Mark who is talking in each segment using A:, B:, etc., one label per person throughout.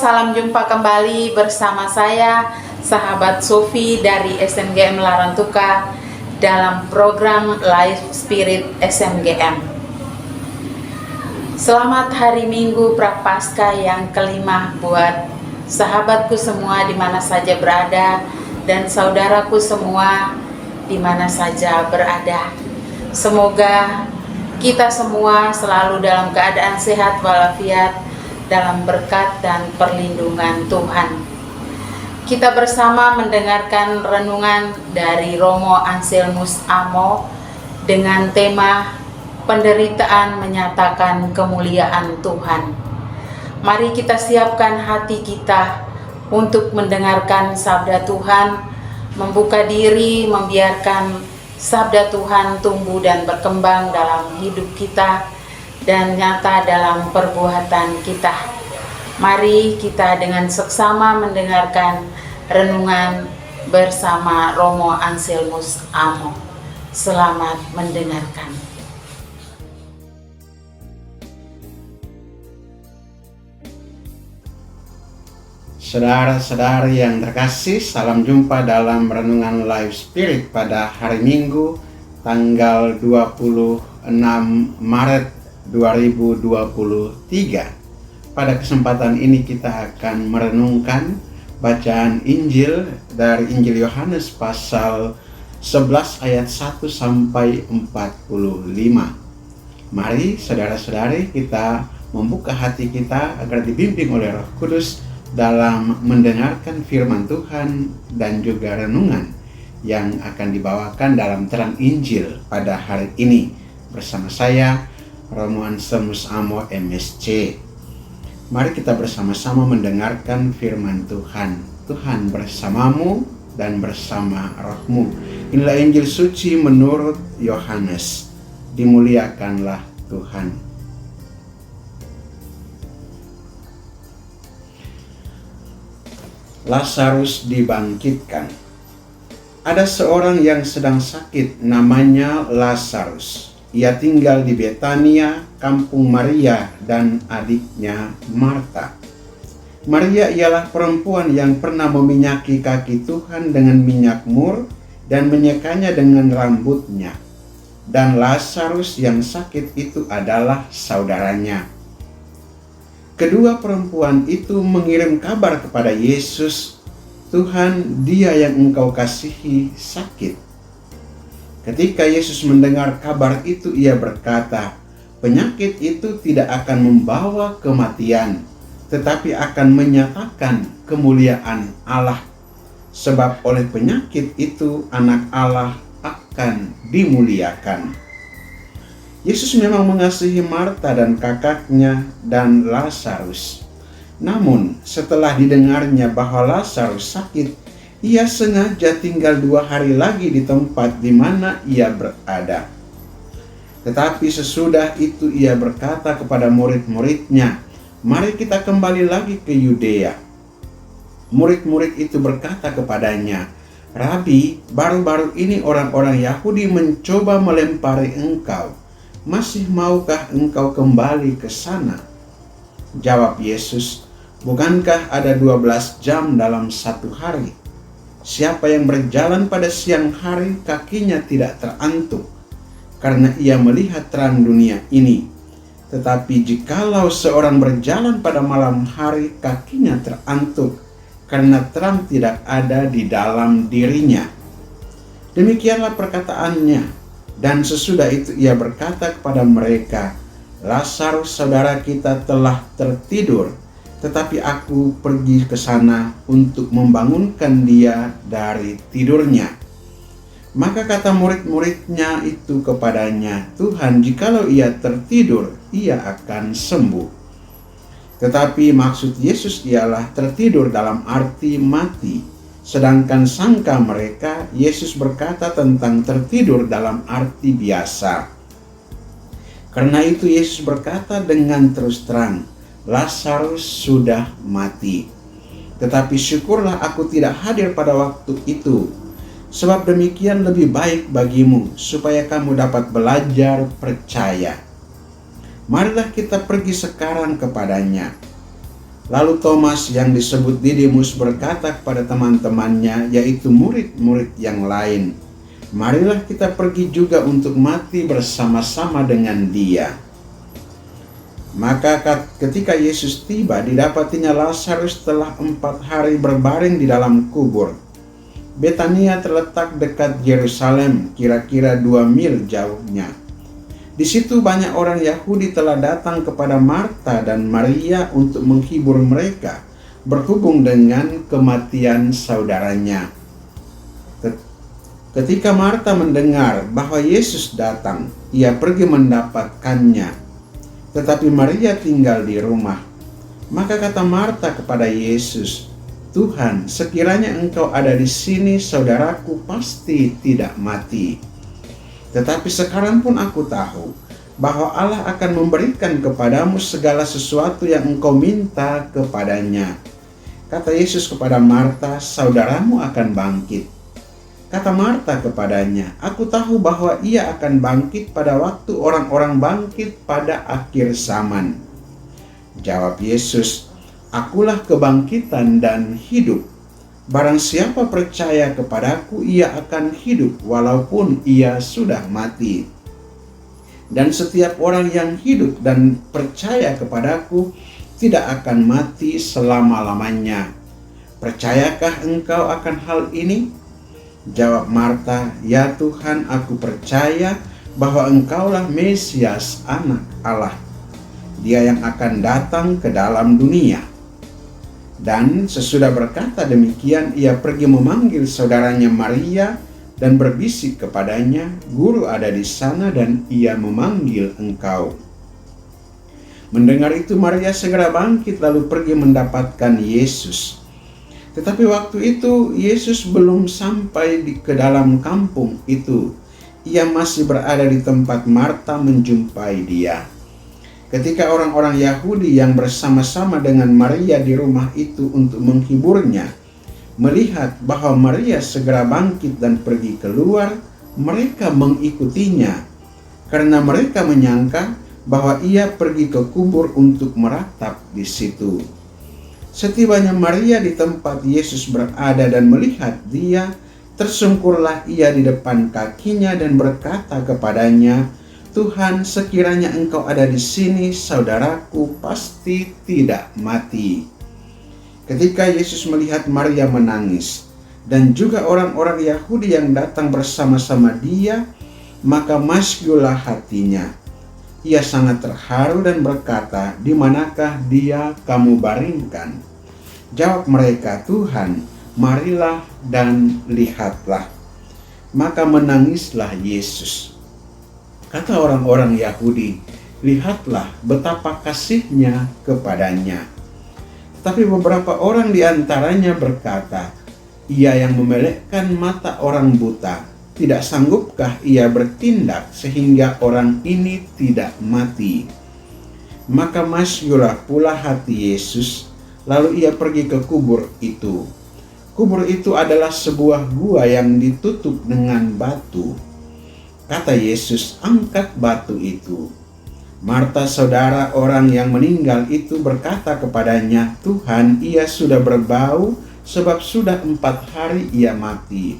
A: salam jumpa kembali bersama saya, sahabat Sofi dari SMGM Larantuka dalam program Life Spirit SMGM. Selamat hari Minggu Prapaskah yang kelima buat sahabatku semua di mana saja berada dan saudaraku semua di mana saja berada. Semoga kita semua selalu dalam keadaan sehat walafiat, dalam berkat dan perlindungan Tuhan. Kita bersama mendengarkan renungan dari Romo Anselmus Amo dengan tema penderitaan menyatakan kemuliaan Tuhan. Mari kita siapkan hati kita untuk mendengarkan sabda Tuhan, membuka diri, membiarkan sabda Tuhan tumbuh dan berkembang dalam hidup kita dan nyata dalam perbuatan kita. Mari kita dengan seksama mendengarkan renungan bersama Romo Anselmus Amo. Selamat mendengarkan.
B: Saudara-saudari yang terkasih, salam jumpa dalam renungan Life Spirit pada hari Minggu tanggal 26 Maret 2023. Pada kesempatan ini kita akan merenungkan bacaan Injil dari Injil Yohanes pasal 11 ayat 1 sampai 45. Mari saudara-saudari kita membuka hati kita agar dibimbing oleh Roh Kudus dalam mendengarkan firman Tuhan dan juga renungan yang akan dibawakan dalam terang Injil pada hari ini bersama saya Romo Anselmus Amo MSC. Mari kita bersama-sama mendengarkan firman Tuhan. Tuhan bersamamu dan bersama rohmu. Inilah Injil suci menurut Yohanes. Dimuliakanlah Tuhan. Lazarus dibangkitkan. Ada seorang yang sedang sakit, namanya Lazarus. Ia tinggal di Betania, kampung Maria dan adiknya Marta. Maria ialah perempuan yang pernah meminyaki kaki Tuhan dengan minyak mur dan menyekanya dengan rambutnya. Dan Lazarus yang sakit itu adalah saudaranya. Kedua perempuan itu mengirim kabar kepada Yesus, "Tuhan, dia yang engkau kasihi sakit." Ketika Yesus mendengar kabar itu, ia berkata, "Penyakit itu tidak akan membawa kematian, tetapi akan menyatakan kemuliaan Allah. Sebab oleh penyakit itu anak Allah akan dimuliakan." Yesus memang mengasihi Marta dan kakaknya dan Lazarus. Namun setelah didengarnya bahwa Lazarus sakit, ia sengaja tinggal 2 hari lagi di tempat di mana ia berada. Tetapi sesudah itu ia berkata kepada murid-muridnya, "Mari kita kembali lagi ke Yudea." Murid-murid itu berkata kepadanya, "Rabi, baru-baru ini orang-orang Yahudi mencoba melempari engkau. Masih maukah engkau kembali ke sana?" Jawab Yesus, "Bukankah ada 12 jam dalam satu hari? Siapa yang berjalan pada siang hari kakinya tidak terantuk, karena ia melihat terang dunia ini. Tetapi jikalau seorang berjalan pada malam hari kakinya terantuk, karena terang tidak ada di dalam dirinya." Demikianlah perkataannya. Dan sesudah itu ia berkata kepada mereka, "Lazarus saudara kita telah tertidur, tetapi aku pergi ke sana untuk membangunkan dia dari tidurnya." Maka kata murid-muridnya itu kepadanya, "Tuhan, jikalau ia tertidur, ia akan sembuh." Tetapi maksud Yesus ialah tertidur dalam arti mati. Sedangkan sangka mereka, Yesus berkata tentang tertidur dalam arti biasa. Karena itu Yesus berkata dengan terus terang, "Lazarus sudah mati. Tetapi syukurlah aku tidak hadir pada waktu itu, sebab demikian lebih baik bagimu, supaya kamu dapat belajar percaya." Marilah kita pergi sekarang kepadanya. Lalu Thomas yang disebut Didimus berkata kepada teman-temannya, yaitu murid-murid yang lain, "Marilah kita pergi juga untuk mati bersama-sama dengan dia." Maka ketika Yesus tiba, didapatinya Lazarus telah 4 hari berbaring di dalam kubur. Betania terletak dekat Yerusalem, kira-kira 2 mil jauhnya. Di situ banyak orang Yahudi telah datang kepada Marta dan Maria untuk menghibur mereka berhubung dengan kematian saudaranya. Ketika Marta mendengar bahwa Yesus datang, ia pergi mendapatkannya. Tetapi Maria tinggal di rumah. Maka kata Marta kepada Yesus, "Tuhan, sekiranya Engkau ada di sini, saudaraku pasti tidak mati. Tetapi sekarang pun aku tahu bahwa Allah akan memberikan kepadamu segala sesuatu yang engkau minta kepadanya." Kata Yesus kepada Marta, "Saudaramu akan bangkit." Kata Marta kepadanya, "Aku tahu bahwa ia akan bangkit pada waktu orang-orang bangkit pada akhir zaman." Jawab Yesus, "Akulah kebangkitan dan hidup. Barang siapa percaya kepadaku, ia akan hidup walaupun ia sudah mati. Dan setiap orang yang hidup dan percaya kepadaku tidak akan mati selama-lamanya. Percayakah engkau akan hal ini?" Jawab Marta, "Ya Tuhan, aku percaya bahwa Engkaulah Mesias, Anak Allah, Dia yang akan datang ke dalam dunia." Dan sesudah berkata demikian, ia pergi memanggil saudaranya Maria dan berbisik kepadanya, "Guru ada di sana dan ia memanggil engkau." Mendengar itu Maria segera bangkit lalu pergi mendapatkan Yesus. Tetapi waktu itu Yesus belum sampai ke dalam kampung itu. Ia masih berada di tempat Marta menjumpai dia. Ketika orang-orang Yahudi yang bersama-sama dengan Maria di rumah itu untuk menghiburnya melihat bahwa Maria segera bangkit dan pergi keluar, mereka mengikutinya karena mereka menyangka bahwa ia pergi ke kubur untuk meratap di situ. Setibanya Maria di tempat Yesus berada dan melihat dia, tersungkurlah ia di depan kakinya dan berkata kepadanya, "Tuhan, sekiranya Engkau ada di sini, saudaraku pasti tidak mati." Ketika Yesus melihat Maria menangis dan juga orang-orang Yahudi yang datang bersama-sama dia, maka masyurlah hatinya. Ia sangat terharu dan berkata, "Di manakah dia kamu baringkan?" Jawab mereka, "Tuhan, marilah dan lihatlah." Maka menangislah Yesus. Kata orang-orang Yahudi, "Lihatlah betapa kasihnya kepadanya." Tapi beberapa orang di antaranya berkata, "Ia yang memelekkan mata orang buta, tidak sanggupkah ia bertindak sehingga orang ini tidak mati?" Maka masyurlah pula hati Yesus, lalu ia pergi ke kubur itu. Kubur itu adalah sebuah gua yang ditutup dengan batu. Kata Yesus, "Angkat batu itu." Marta, saudara orang yang meninggal itu, berkata kepadanya, "Tuhan, ia sudah berbau sebab sudah 4 hari ia mati."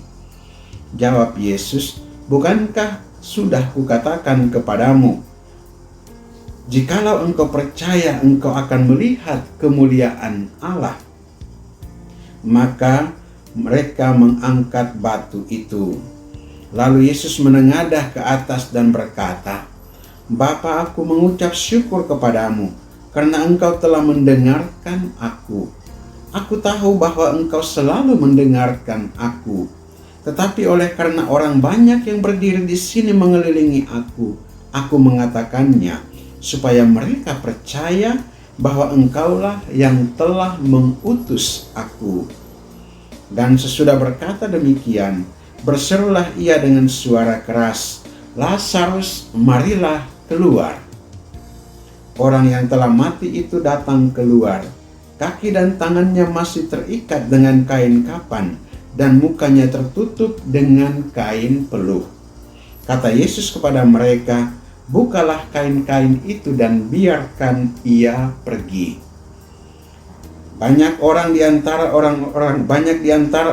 B: Jawab Yesus, "Bukankah sudah kukatakan kepadamu, jikalau engkau percaya, engkau akan melihat kemuliaan Allah?" Maka mereka mengangkat batu itu. Lalu Yesus menengadah ke atas dan berkata, "Bapa, aku mengucap syukur kepadamu karena engkau telah mendengarkan aku. Aku tahu bahwa engkau selalu mendengarkan aku. Tetapi oleh karena orang banyak yang berdiri di sini mengelilingi aku mengatakannya, supaya mereka percaya bahwa engkaulah yang telah mengutus aku." Dan sesudah berkata demikian, berserulah ia dengan suara keras, "Lazarus, marilah keluar." Orang yang telah mati itu datang keluar. Kaki dan tangannya masih terikat dengan kain kapan, dan mukanya tertutup dengan kain peluh. Kata Yesus kepada mereka, "Bukalah kain-kain itu dan biarkan ia pergi." Banyak di antara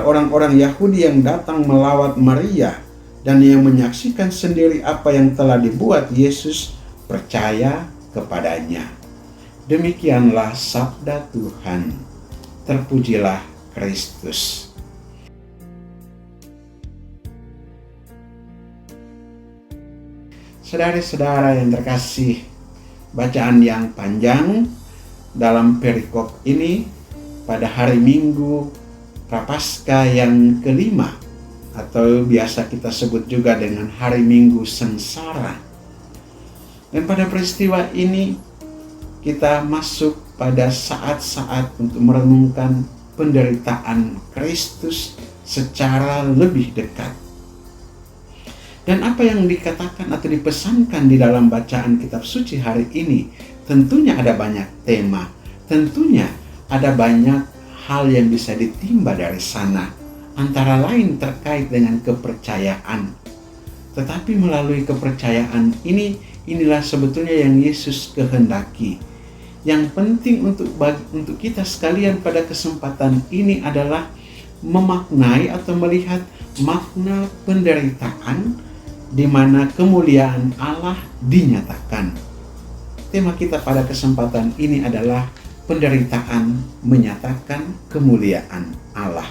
B: orang-orang Yahudi yang datang melawat Maria dan yang menyaksikan sendiri apa yang telah dibuat Yesus percaya kepadanya. Demikianlah sabda Tuhan. Terpujilah Kristus. Saudara-saudara yang terkasih, bacaan yang panjang dalam perikop ini pada hari Minggu Prapaskah yang kelima, atau biasa kita sebut juga dengan hari Minggu Sengsara. Dan pada peristiwa ini kita masuk pada saat-saat untuk merenungkan penderitaan Kristus secara lebih dekat. Dan apa yang dikatakan atau dipesankan di dalam bacaan kitab suci hari ini, tentunya ada banyak tema, tentunya ada banyak hal yang bisa ditimba dari sana, antara lain terkait dengan kepercayaan. Tetapi melalui kepercayaan inilah sebetulnya yang Yesus kehendaki. Yang penting untuk kita sekalian pada kesempatan ini adalah memaknai atau melihat makna penderitaan di mana kemuliaan Allah dinyatakan. Tema kita pada kesempatan ini adalah penderitaan menyatakan kemuliaan Allah.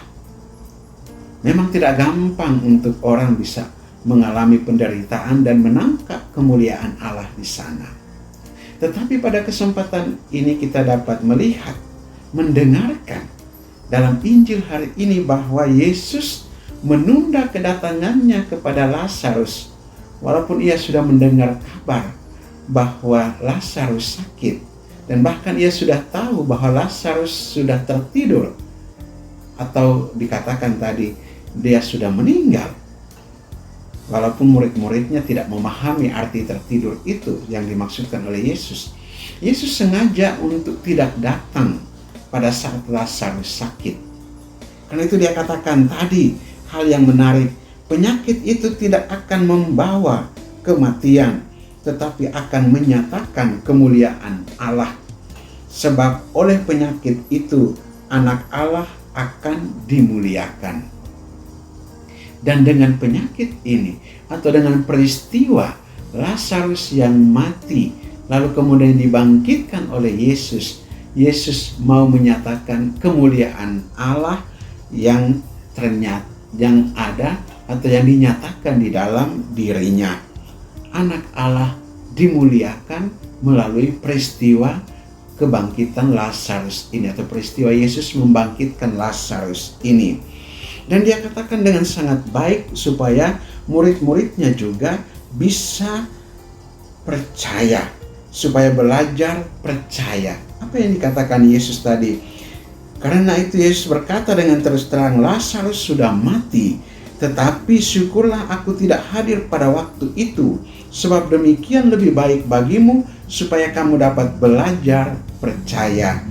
B: Memang tidak gampang untuk orang bisa mengalami penderitaan dan menangkap kemuliaan Allah di sana. Tetapi pada kesempatan ini kita dapat melihat, mendengarkan dalam Injil hari ini bahwa Yesus menunda kedatangannya kepada Lazarus walaupun ia sudah mendengar kabar bahwa Lazarus sakit, dan bahkan ia sudah tahu bahwa Lazarus sudah tertidur, atau dikatakan tadi dia sudah meninggal. Walaupun murid-muridnya tidak memahami arti tertidur itu yang dimaksudkan oleh Yesus. Yesus sengaja untuk tidak datang pada saat Lazarus sakit. Karena itu dia katakan tadi, hal yang menarik, penyakit itu tidak akan membawa kematian, tetapi akan menyatakan kemuliaan Allah. Sebab oleh penyakit itu, anak Allah akan dimuliakan. Dan dengan penyakit ini, atau dengan peristiwa Lazarus yang mati, lalu kemudian dibangkitkan oleh Yesus, Yesus mau menyatakan kemuliaan Allah yang ternyata yang ada atau yang dinyatakan di dalam dirinya. Anak Allah dimuliakan melalui peristiwa kebangkitan Lazarus ini, atau peristiwa Yesus membangkitkan Lazarus ini. Dan dia katakan dengan sangat baik supaya murid-muridnya juga bisa percaya, supaya belajar percaya. Apa yang dikatakan Yesus tadi? Karena itu Yesus berkata dengan terus terang, Lazarus sudah mati, tetapi syukurlah aku tidak hadir pada waktu itu, sebab demikian lebih baik bagimu supaya kamu dapat belajar percaya.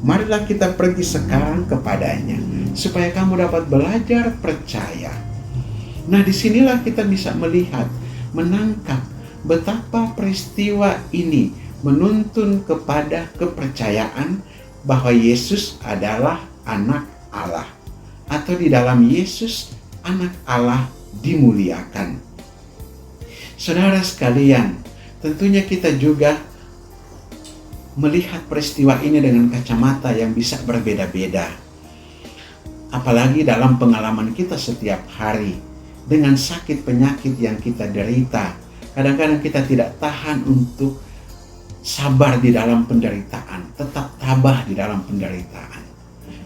B: Marilah kita pergi sekarang kepadanya, supaya kamu dapat belajar percaya. Nah, disinilah kita bisa melihat, menangkap betapa peristiwa ini menuntun kepada kepercayaan bahwa Yesus adalah anak Allah, atau di dalam Yesus anak Allah dimuliakan. Saudara sekalian, tentunya kita juga melihat peristiwa ini dengan kacamata yang bisa berbeda-beda. Apalagi dalam pengalaman kita setiap hari, dengan sakit penyakit yang kita derita, kadang-kadang kita tidak tahan untuk sabar di dalam penderitaan, tetap tabah di dalam penderitaan.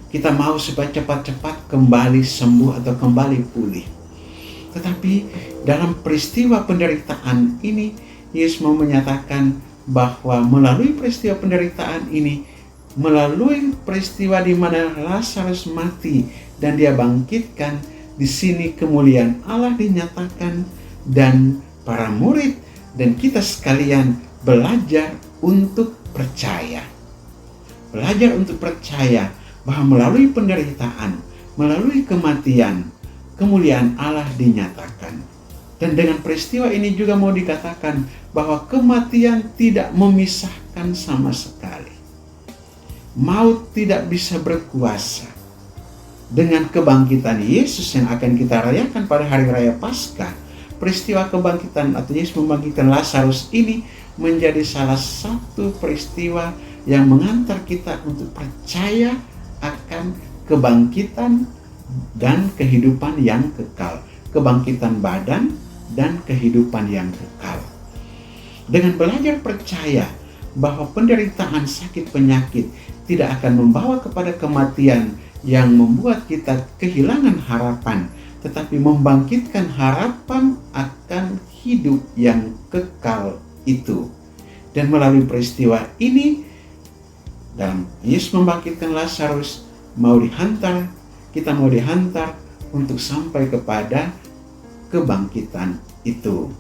B: Kita mau supaya cepat-cepat kembali sembuh atau kembali pulih. Tetapi dalam peristiwa penderitaan ini, Yesus mau menyatakan bahwa melalui peristiwa penderitaan ini, melalui peristiwa di mana Lazarus mati dan dia bangkitkan, di sini kemuliaan Allah dinyatakan, dan para murid dan kita sekalian belajar untuk percaya. Belajar untuk percaya bahwa melalui penderitaan, melalui kematian, kemuliaan Allah dinyatakan. Dan dengan peristiwa ini juga mau dikatakan bahwa kematian tidak memisahkan sama sekali. maut tidak bisa berkuasa. Dengan kebangkitan Yesus yang akan kita rayakan pada hari raya Paskah, peristiwa kebangkitan atau Yesus membangkitkan Lazarus ini menjadi salah satu peristiwa yang mengantar kita untuk percaya akan kebangkitan dan kehidupan yang kekal. Kebangkitan badan dan kehidupan yang kekal. Dengan belajar percaya bahwa penderitaan sakit penyakit tidak akan membawa kepada kematian yang membuat kita kehilangan harapan, tetapi membangkitkan harapan akan hidup yang kekal itu. Dan melalui peristiwa ini, dalam Yesus membangkitkan Lazarus, kita mau dihantar untuk sampai kepada kebangkitan itu.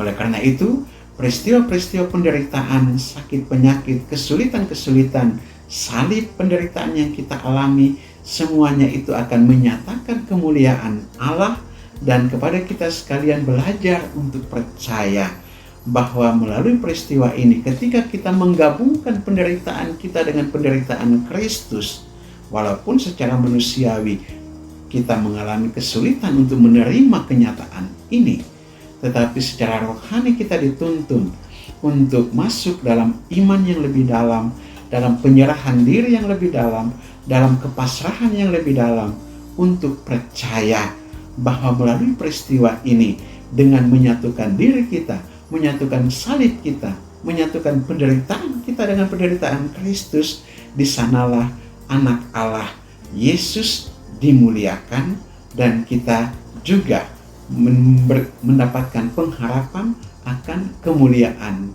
B: Oleh karena itu, peristiwa-peristiwa penderitaan, sakit penyakit, kesulitan-kesulitan, salib penderitaan yang kita alami, semuanya itu akan menyatakan kemuliaan Allah, dan kepada kita sekalian belajar untuk percaya bahwa melalui peristiwa ini, ketika kita menggabungkan penderitaan kita dengan penderitaan Kristus, walaupun secara manusiawi kita mengalami kesulitan untuk menerima kenyataan ini, tetapi secara rohani kita dituntun untuk masuk dalam iman yang lebih dalam, dalam penyerahan diri yang lebih dalam, dalam kepasrahan yang lebih dalam, untuk percaya bahwa melalui peristiwa ini, dengan menyatukan diri kita, menyatukan salib kita, menyatukan penderitaan kita dengan penderitaan Kristus, di sanalah anak Allah Yesus dimuliakan, dan kita juga mendapatkan pengharapan akan kemuliaan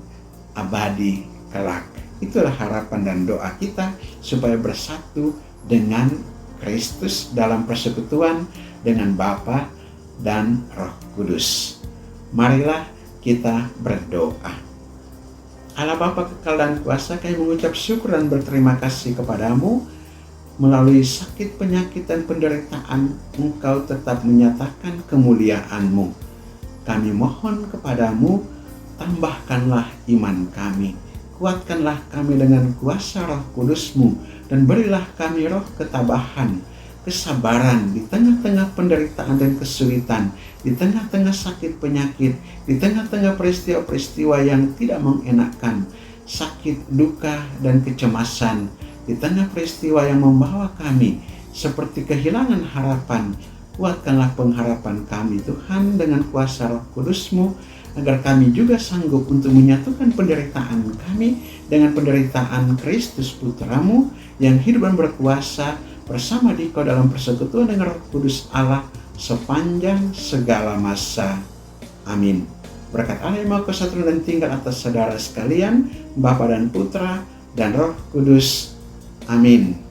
B: abadi kelak. Itulah harapan dan doa kita supaya bersatu dengan Kristus dalam persekutuan dengan Bapa dan Roh Kudus. Marilah kita berdoa. Allah Bapa kekal dan kuasa, kami mengucap syukur dan berterima kasih kepadamu. Melalui sakit, penyakit, dan penderitaan, Engkau tetap menyatakan kemuliaan-Mu. Kami mohon kepadamu, tambahkanlah iman kami. Kuatkanlah kami dengan kuasa Roh Kudus-Mu, dan berilah kami roh ketabahan, kesabaran di tengah-tengah penderitaan dan kesulitan, di tengah-tengah sakit penyakit, di tengah-tengah peristiwa-peristiwa yang tidak mengenakan, sakit, duka, dan kecemasan, di tengah peristiwa yang membawa kami seperti kehilangan harapan. Kuatkanlah pengharapan kami Tuhan dengan kuasa Roh Kudus-Mu, agar kami juga sanggup untuk menyatukan penderitaan kami dengan penderitaan Kristus Putra-Mu yang hidup dan berkuasa bersama Dikau dalam persekutuan dengan Roh Kudus Allah sepanjang segala masa. Amin. Berkat Allah yang Maha Kuasa turun dan tinggal atas saudara sekalian, Bapa dan Putra dan Roh Kudus. Amin.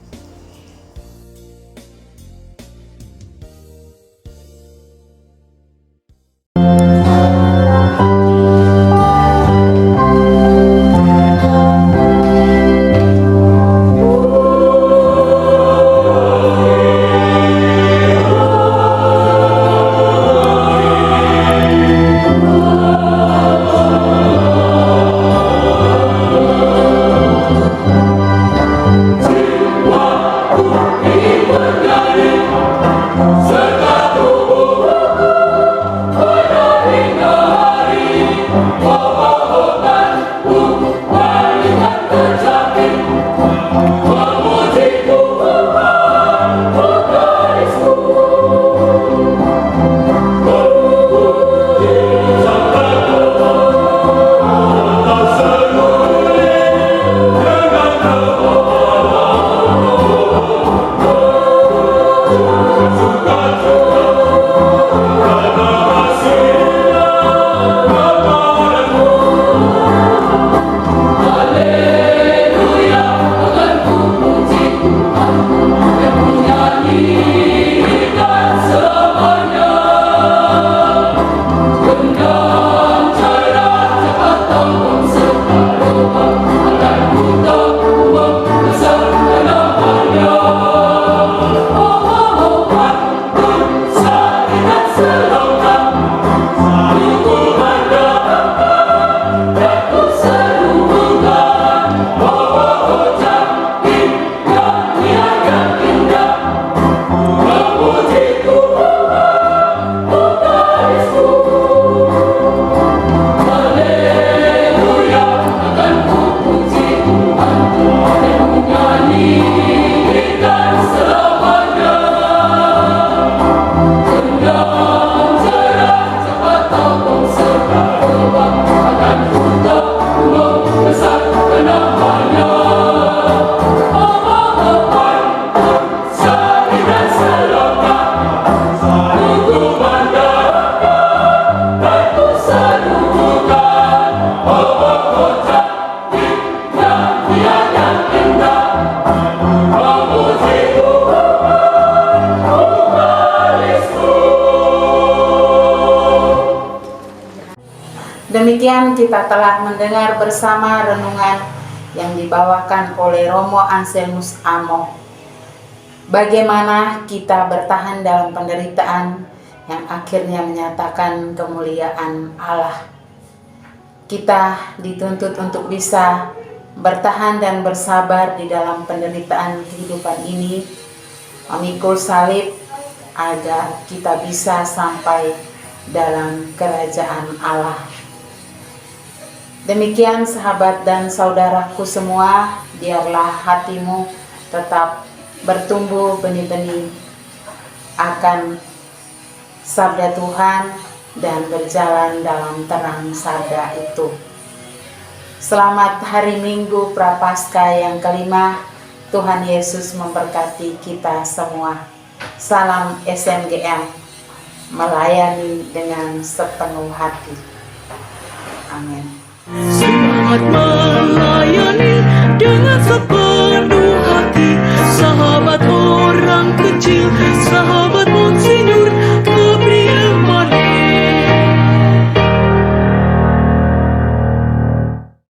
A: Demikian kita telah mendengar bersama renungan yang dibawakan oleh Romo Anselmus Amo. Bagaimana kita bertahan dalam penderitaan yang akhirnya menyatakan kemuliaan Allah. Kita dituntut untuk bisa bertahan dan bersabar di dalam penderitaan kehidupan ini, memikul salib agar kita bisa sampai dalam kerajaan Allah. Demikian sahabat dan saudaraku semua, biarlah hatimu tetap bertumbuh benih-benih akan sabda Tuhan dan berjalan dalam terang sabda itu. Selamat hari Minggu Prapaskah yang kelima. Tuhan Yesus memberkati kita semua. Salam SNGM, melayani dengan sepenuh hati. Amin.
C: Selamat malam.